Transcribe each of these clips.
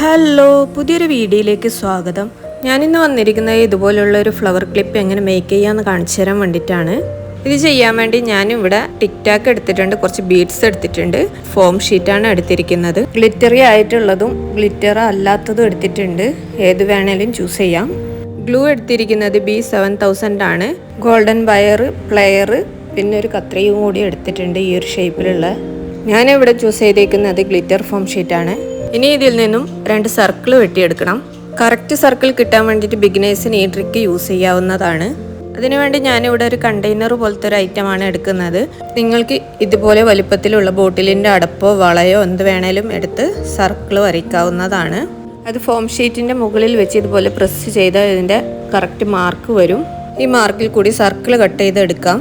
Hello, പുതിയൊരു വീഡിയോയിലേക്ക് സ്വാഗതം. ഞാനിന്ന് വന്നിരിക്കുന്നത് ഇതുപോലുള്ള ഒരു ഫ്ലവർ ക്ലിപ്പ് എങ്ങനെ മേക്ക് ചെയ്യാമെന്ന് കാണിച്ചു തരാൻ വേണ്ടിയിട്ടാണ്. ഇത് ചെയ്യാൻ വേണ്ടി ഞാനിവിടെ ടിക് ടാക്ക് എടുത്തിട്ടുണ്ട്, കുറച്ച് ബീഡ്സ് എടുത്തിട്ടുണ്ട്, ഫോം ഷീറ്റാണ് എടുത്തിരിക്കുന്നത്. ഗ്ലിറ്ററി ആയിട്ടുള്ളതും ഗ്ലിറ്റർ അല്ലാത്തതും എടുത്തിട്ടുണ്ട്, ഏത് വേണേലും ചൂസ് ചെയ്യാം. ഗ്ലൂ എടുത്തിരിക്കുന്നത് B7000 ആണ്. ഗോൾഡൻ വയർ, പ്ലെയർ, പിന്നെ ഒരു കത്രികയും കൂടി എടുത്തിട്ടുണ്ട് ഈ ഒരു ഷേപ്പിലുള്ള. ഞാനിവിടെ ചൂസ് ചെയ്തേക്കുന്നത് ഗ്ലിറ്റർ ഫോം ഷീറ്റാണ്. ഇനി ഇതിൽ നിന്നും 2 സർക്കിൾ വെട്ടിയെടുക്കണം. കറക്റ്റ് സർക്കിൾ കിട്ടാൻ വേണ്ടിയിട്ട് ബിഗിനേഴ്സിന് ഈ ട്രിക്ക് യൂസ് ചെയ്യാവുന്നതാണ്. അതിനുവേണ്ടി ഞാനിവിടെ ഒരു കണ്ടെയ്നർ പോലത്തെ ഒരു ഐറ്റമാണ് എടുക്കുന്നത്. നിങ്ങൾക്ക് ഇതുപോലെ വലിപ്പത്തിലുള്ള ബോട്ടിലിൻ്റെ അടപ്പോ വളയോ എന്ത് വേണേലും എടുത്ത് സർക്കിൾ വരയ്ക്കാവുന്നതാണ്. അത് ഫോം ഷീറ്റിൻ്റെ മുകളിൽ വെച്ച് ഇതുപോലെ പ്രസ് ചെയ്താൽ ഇതിൻ്റെ കറക്റ്റ് മാർക്ക് വരും. ഈ മാർക്കിൽ കൂടി സർക്കിൾ കട്ട് ചെയ്തെടുക്കാം.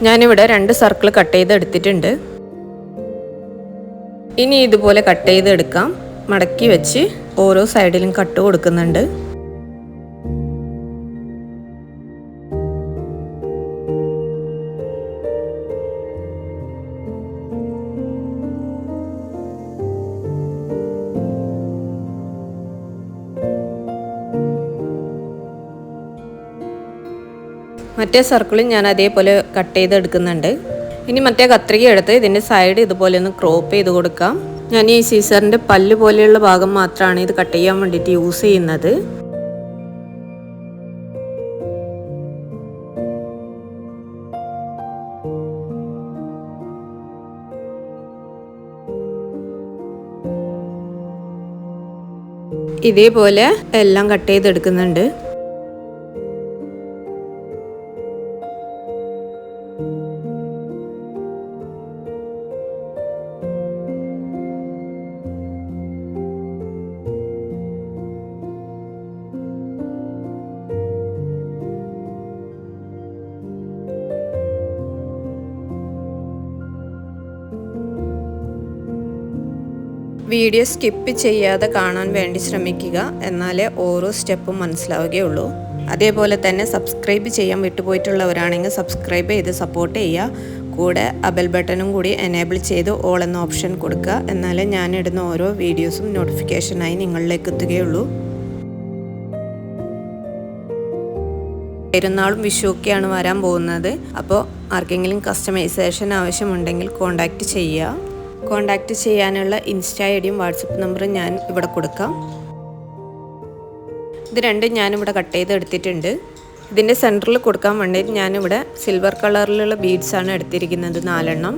ഞാനിവിടെ 2 സർക്കിൾ കട്ട് ചെയ്തെടുത്തിട്ടുണ്ട്. ഇനി ഇതുപോലെ കട്ട് ചെയ്തെടുക്കാം. മടക്കി വെച്ച് ഓരോ സൈഡിലും കട്ട് കൊടുക്കുന്നുണ്ട്. മറ്റേ സർക്കിളും ഞാൻ അതേപോലെ കട്ട് ചെയ്തെടുക്കുന്നുണ്ട്. ഇനി മറ്റേ കത്രിക എടുത്ത് ഇതിൻ്റെ സൈഡ് ഇതുപോലെ ഒന്ന് ക്രോപ്പ് ചെയ്ത് കൊടുക്കാം. ഞാൻ ഈ സീസറിൻ്റെ പല്ല് പോലെയുള്ള ഭാഗം മാത്രമാണ് ഇത് കട്ട് ചെയ്യാൻ വേണ്ടിയിട്ട് യൂസ് ചെയ്യുന്നത്. ഇതേപോലെ എല്ലാം കട്ട് ചെയ്തെടുക്കുന്നുണ്ട്. വീഡിയോ സ്കിപ്പ് ചെയ്യാതെ കാണാൻ വേണ്ടി ശ്രമിക്കുക, എന്നാലേ ഓരോ സ്റ്റെപ്പും മനസ്സിലാവുകയുള്ളൂ. അതേപോലെ തന്നെ സബ്സ്ക്രൈബ് ചെയ്യാൻ വിട്ടുപോയിട്ടുള്ളവരാണെങ്കിൽ സബ്സ്ക്രൈബ് ചെയ്ത് സപ്പോർട്ട് ചെയ്യുക. കൂടെ ബെൽ ബട്ടണും കൂടി എനേബിൾ ചെയ്ത് ഓൾ എന്ന ഓപ്ഷൻ കൊടുക്കുക, എന്നാലേ ഞാനിടുന്ന ഓരോ വീഡിയോസും നോട്ടിഫിക്കേഷനായി നിങ്ങളിലേക്ക് എത്തുകയുള്ളൂ. പെരുന്നാളും വിഷുവൊക്കെയാണ് വരാൻ പോകുന്നത്. അപ്പോൾ ആർക്കെങ്കിലും കസ്റ്റമൈസേഷൻ ആവശ്യമുണ്ടെങ്കിൽ കോൺടാക്റ്റ് ചെയ്യുക. കോൺടാക്റ്റ് ചെയ്യാനുള്ള ഇൻസ്റ്റാ ഐഡിയും വാട്സപ്പ് നമ്പറും ഞാൻ ഇവിടെ കൊടുക്കാം. ഇത് രണ്ടും ഞാനിവിടെ കട്ട് ചെയ്ത് എടുത്തിട്ടുണ്ട്. ഇതിൻ്റെ സെൻറ്ററിൽ കൊടുക്കാൻ വേണ്ടിയിട്ട് ഞാനിവിടെ സിൽവർ കളറിലുള്ള ബീഡ്സാണ് എടുത്തിരിക്കുന്നത്, 4 എണ്ണം.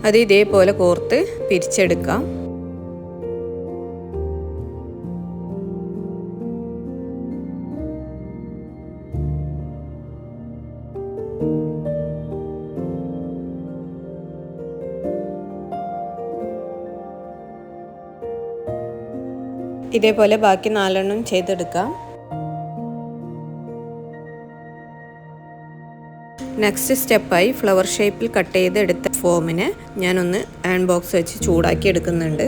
അത് ഇതേപോലെ കോർത്ത് പിരിച്ചെടുക്കാം. ഇതേപോലെ ബാക്കി 4 എണ്ണം ചെയ്തെടുക്കാം. നെക്സ്റ്റ് സ്റ്റെപ്പായി ഫ്ലവർ ഷേപ്പിൽ കട്ട് ചെയ്തെടുത്ത ഫോമിനെ ഞാനൊന്ന് ഹാൻഡ് ബോക്സ് വെച്ച് ചൂടാക്കി എടുക്കുന്നുണ്ട്.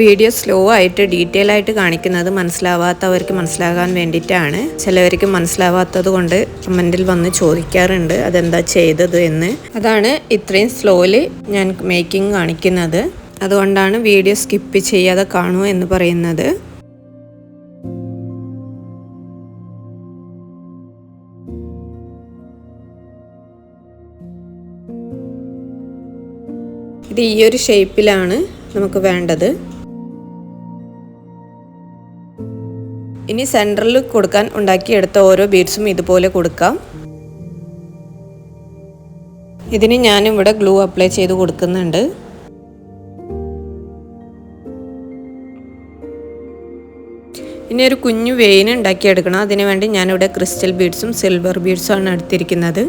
വീഡിയോ സ്ലോ ആയിട്ട് ഡീറ്റെയിൽ ആയിട്ട് കാണിക്കുന്നത് മനസ്സിലാവാത്തവർക്ക് മനസ്സിലാകാൻ വേണ്ടിയിട്ടാണ്. ചിലവർക്ക് മനസ്സിലാവാത്തത് കൊണ്ട് കമൻറ്റിൽ വന്ന് ചോദിക്കാറുണ്ട് അതെന്താ ചെയ്തത് എന്ന്. അതാണ് ഇത്രയും സ്ലോയിൽ ഞാൻ മേക്കിംഗ് കാണിക്കുന്നത്. അതുകൊണ്ടാണ് വീഡിയോ സ്കിപ്പ് ചെയ്യാതെ കാണൂ എന്ന് പറയുന്നത്. ഇത് ഈ ഒരു ഷേപ്പിലാണ് നമുക്ക് വേണ്ടത്. ഇനി സെൻറ്ററിൽ കൊടുക്കാൻ ഉണ്ടാക്കിയെടുത്ത ഓരോ ബീഡ്സും ഇതുപോലെ കൊടുക്കാം. ഇതിന് ഞാനിവിടെ ഗ്ലൂ അപ്ലൈ ചെയ്ത് കൊടുക്കുന്നുണ്ട്. ഇനി ഒരു കുഞ്ഞു വെയിൻ ഉണ്ടാക്കിയെടുക്കണം. അതിനുവേണ്ടി ഞാനിവിടെ ക്രിസ്റ്റൽ ബീഡ്സും സിൽവർ ബീഡ്സും ആണ് എടുത്തിരിക്കുന്നത്.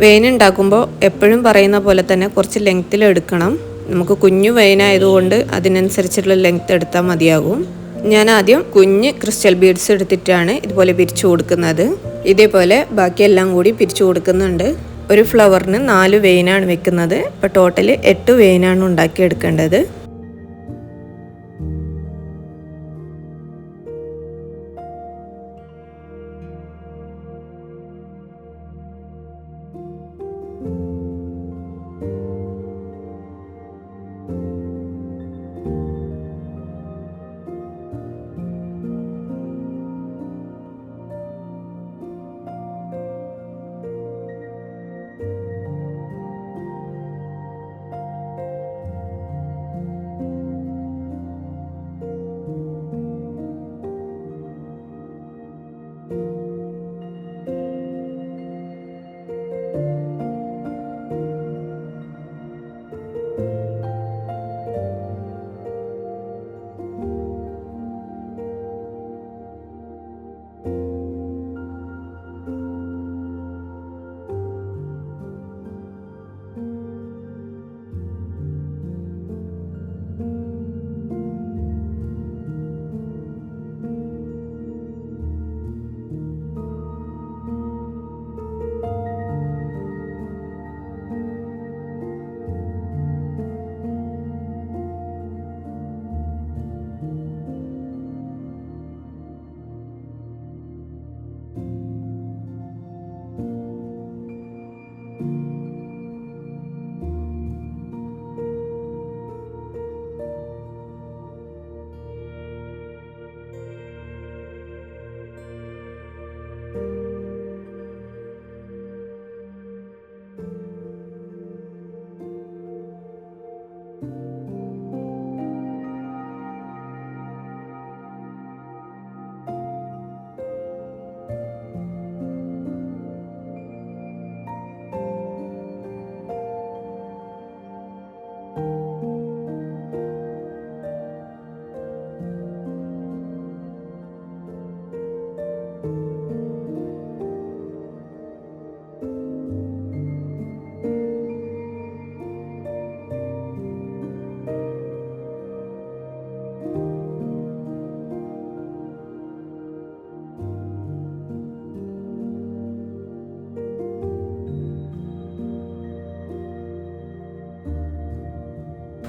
വെയിൻ ഉണ്ടാക്കുമ്പോൾ എപ്പോഴും പറയുന്ന പോലെ തന്നെ കുറച്ച് ലെങ്ത്തിൽ എടുക്കണം. നമുക്ക് കുഞ്ഞു വെയിൻ ആയതുകൊണ്ട് അതിനനുസരിച്ചുള്ള ലെങ്ത്ത് എടുത്താൽ മതിയാകും. ഞാൻ ആദ്യം കുഞ്ഞ് ക്രിസ്റ്റൽ ബീഡ്സ് എടുത്തിട്ടാണ് ഇതുപോലെ പിരിച്ചു കൊടുക്കുന്നത്. ഇതേപോലെ ബാക്കിയെല്ലാം കൂടി പിരിച്ചു കൊടുക്കുന്നുണ്ട്. ഒരു ഫ്ലവറിന് 4 വെയിനാണ് വെക്കുന്നത്. ഇപ്പോൾ ടോട്ടൽ 8 വെയിനാണ് ഉണ്ടാക്കിയെടുക്കേണ്ടത്.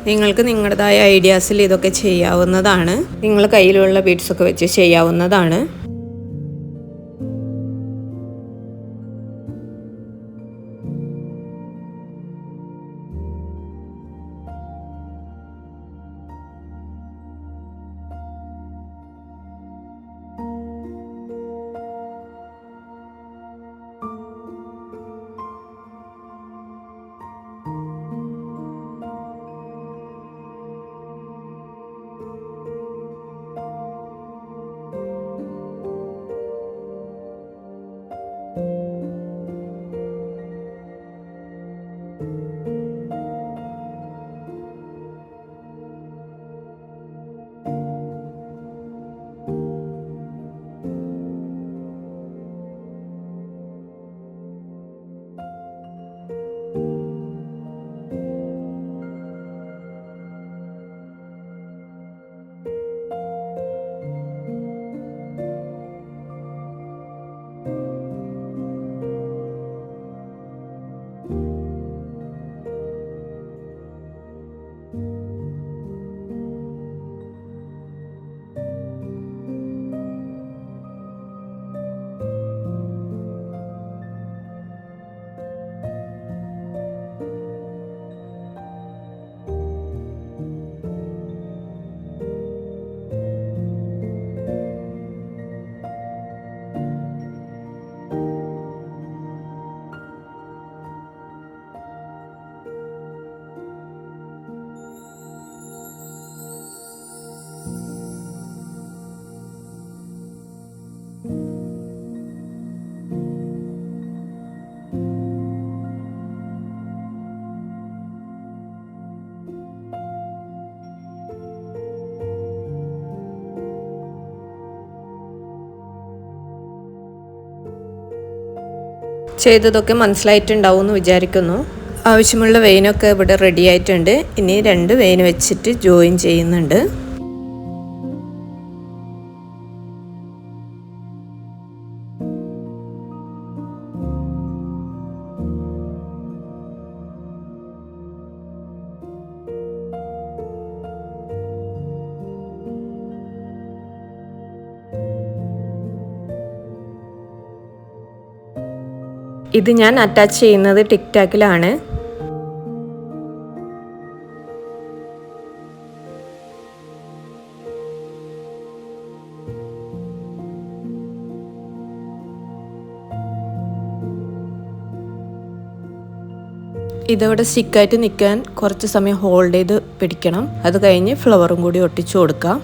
നിങ്ങൾക്ക് നിങ്ങളുടേതായ ഐഡിയാസിൽ ഇതൊക്കെ ചെയ്യാവുന്നതാണ്. നിങ്ങൾ കയ്യിലുള്ള ബീഡ്സൊക്കെ വെച്ച് ചെയ്യാവുന്നതാണ്. ചെയ്തതൊക്കെ മനസ്സിലായിട്ടുണ്ടാവും എന്ന് വിചാരിക്കുന്നു. ആവശ്യമുള്ള വെയിനൊക്കെ ഇവിടെ റെഡി ആയിട്ടുണ്ട്. ഇനി 2 വെയിൻ വെച്ചിട്ട് ജോയിൻ ചെയ്യുന്നുണ്ട്. ഇത് ഞാൻ അറ്റാച്ച് ചെയ്യുന്നത് ടിക്ടാക്കിലാണ്. ഇതവിടെ സ്റ്റിക്കായിട്ട് നിൽക്കാൻ കുറച്ച് സമയം ഹോൾഡ് ചെയ്ത് പിടിക്കണം. അത് കഴിഞ്ഞ് ഫ്ലവറും കൂടി ഒട്ടിച്ചു കൊടുക്കാം.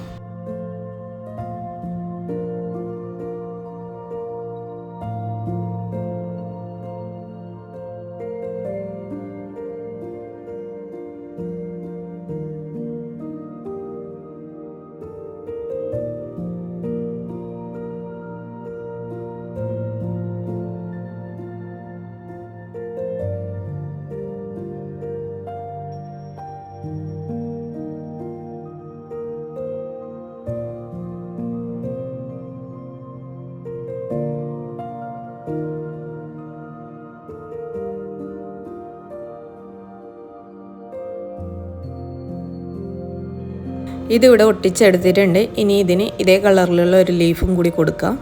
ഇതിവിടെ ഒട്ടിച്ചെടുത്തിട്ടുണ്ട്. ഇനി ഇതിന് ഇതേ കളറിലുള്ള ഒരു ലീഫും കൂടി കൊടുക്കാം.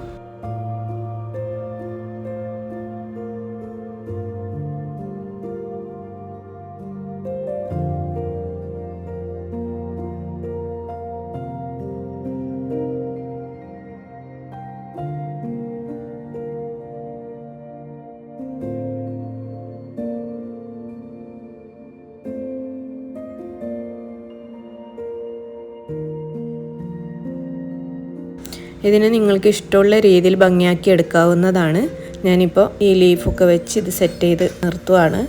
ഇതിനെ നിങ്ങൾക്ക് ഇഷ്ടമുള്ള രീതിയിൽ ഭംഗിയാക്കി എടുക്കാവുന്നതാണ്. ഞാനിപ്പോൾ ഈ ലീഫൊക്കെ വെച്ച് ഇത് സെറ്റ് ചെയ്ത് നിർത്തുവാണ്.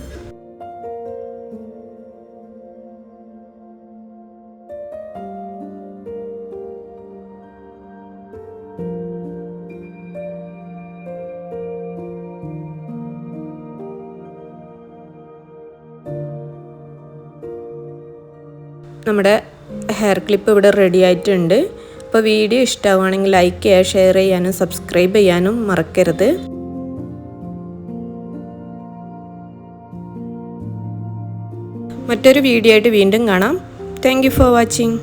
നമ്മുടെ ഹെയർ ക്ലിപ്പ് ഇവിടെ റെഡി ആയിട്ടുണ്ട്. അപ്പോൾ വീഡിയോ ഇഷ്ടമാവുകയാണെങ്കിൽ ലൈക്ക് ചെയ്യുക, ഷെയർ ചെയ്യാനും സബ്സ്ക്രൈബ് ചെയ്യാനും മറക്കരുത്. മറ്റൊരു വീഡിയോ ആയിട്ട് വീണ്ടും കാണാം. Thank you for watching.